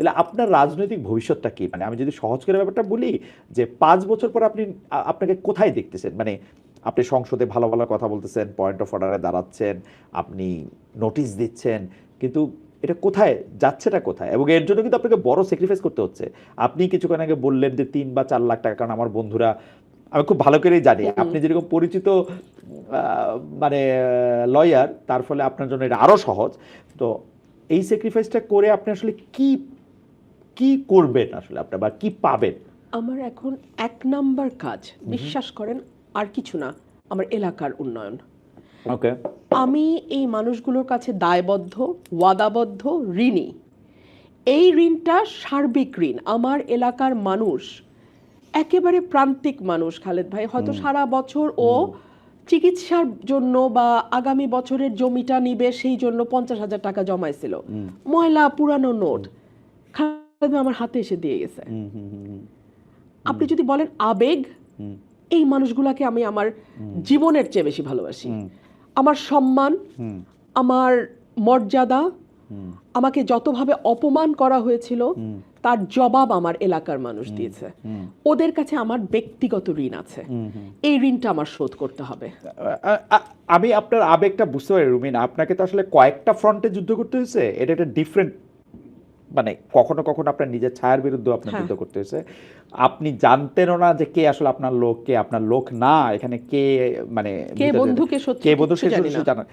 তাহলে আপনার রাজনৈতিক ভবিষ্যৎটা কি? মানে আমি যদি সহজ করে ব্যাপারটা বলি যে ৫ বছর পর আপনি আপনাকে কোথায় দেখতেছেন? মানে আপনি সংসদে ভালো, ভালো কথা বলতেছেন, পয়েন্ট অফ অর্ডারে দাঁড়াচ্ছেন, আপনি নোটিশ দিচ্ছেন। কিন্তু এটা কোথায় যাচ্ছেটা কোথায়? এবং এর জন্য কিন্তু আপনাকে বড় স্যাক্রিফাইস করতে হচ্ছে। আপনি কিছুক্ষণ আগে বললেন যে ৩ বা ৪ লাখ টাকা, কারণ আমার বন্ধুরা আমি খুব ভালো করেই জানি হুম। আপনি যেরকম পরিচিত মানে লয়ার, তার ফলে আপনার জন্য এটা আরো সহজ। তো এই স্যাক্রিফাইসটা করে আপনি আসলে কি কি করবেন আসলে আপনার, বা কি পাবেন? আমার এখন ১ নাম্বার কাজ, বিশ্বাস করেন আর কিছু না, আমার এলাকার উন্নয়ন। ওকে। আমি এই মানুষগুলোর কাছে দায়বদ্ধ, ওয়াদাবদ্ধ, ঋণী। এই ঋণটা সার্বিক ঋণ। আমার এলাকার মানুষ একেবারে প্রান্তিক মানুষ, খালেদ ভাই, হয়তো সারা বছর ও চিকিৎসার জন্য বা আগামী বছরের জমিটা নিবে সেই জন্য ৫০,০০০ টাকা জমাইছিল, ময়লা পুরানো নোট খালেদ ভাই আমার হাতে এসে দিয়ে গেছে। আপনি যদি বলেন আবেগ, এই মানুষগুলাকে আমি আমার জীবনের চেয়ে বেশি ভালোবাসি। আমার সম্মান, আমার মর্যাদা, আমাকে যতভাবে অপমান করা হয়েছিল তার জবাব আমার এলাকার মানুষ দিয়েছে। ওদের কাছে আমার ব্যক্তিগত ঋণ আছে, এই ঋণটা আমার শোধ করতে হবে। আমি আপনার আবেগটা বুঝতে পারি রুমিন। আপনাকে তো আসলে কয়েকটা ফ্রন্টে যুদ্ধ করতে হয়েছে। এটা একটা ডিফারেন্ট, মানে কখনো কখনো আপনার নিজের ছায়ার বিরুদ্ধে আপনার হ্যাঁ। যুদ্ধ করতে হয়েছে। আপনি জানতেনও না যে কে আসলে আপনার লোক, কে আপনার লোক না, এখানে কে মানে কে ভিতরে বন্ধু কে শত্রু কে বন্ধু কিচ্ছু সে জানি না। জানা।